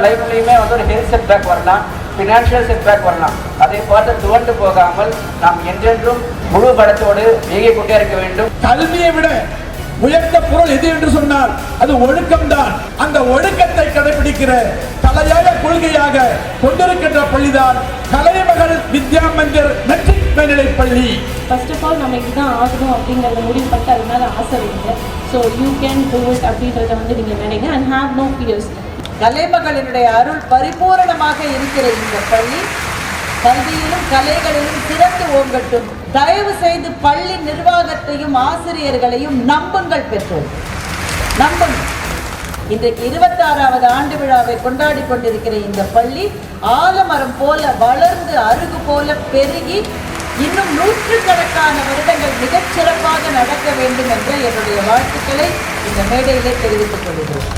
லைஃப்லையுமே வந்து ஒரு health setback வரலாம், ஃபினான்ஷியல் செட்பேக் வரலாம். அதை பார்த்து துவண்டு போகாமல் நாம் என்றென்றும் முழு பலத்தோடு இயங்கிக் கொண்டே இருக்க வேண்டும். கல்வியை விட உயர்ந்த பொருள் எது என்று சொன்னால் அது ஒழுக்கம்தான். அந்த ஒழுக்கத்தை கடைபிடிக்கிற தலையாய கொள்கையாக கொண்டிருக்கின்ற பள்ளிதான் கலைமகள் வித்யா மந்திர் மெட்ரிக் மேல்நிலைப் பள்ளி. ஃபர்ஸ்ட் ஆஃப் ஆல் நம்ம இதுதான் ஆகணும் அப்படிங்கிறத முடிவு பண்ணிட்டு அது மேலே ஆசை வைங்க. So you can do it அப்படின்றத வந்து நீங்கள் நினைங்க அண்ட் ஹேவ் நோ ஃபியர்ஸ். கலைமகளினுடைய அருள் பரிபூரணமாக இருக்கிற இந்த பள்ளி கல்வியிலும் கலைகளிலும் சிறந்து ஓங்கட்டும். தயவு செய்து பள்ளி நிர்வாகத்தையும் ஆசிரியர்களையும் நம்புங்கள் பெற்றோர், நம்புங்கள். இன்றைக்கு 26வது ஆண்டு விழாவை கொண்டாடி கொண்டிருக்கிற இந்த பள்ளி ஆலமரம் போல வளர்ந்து அருகு போல பெருகி இன்னும் நூற்றுக்கணக்கான வருடங்கள் மிகச் சிறப்பாக நடக்க வேண்டும் என்ற என்னுடைய வாழ்த்துக்களை இந்த மேடையிலே தெரிவித்துக் கொள்கிறேன்.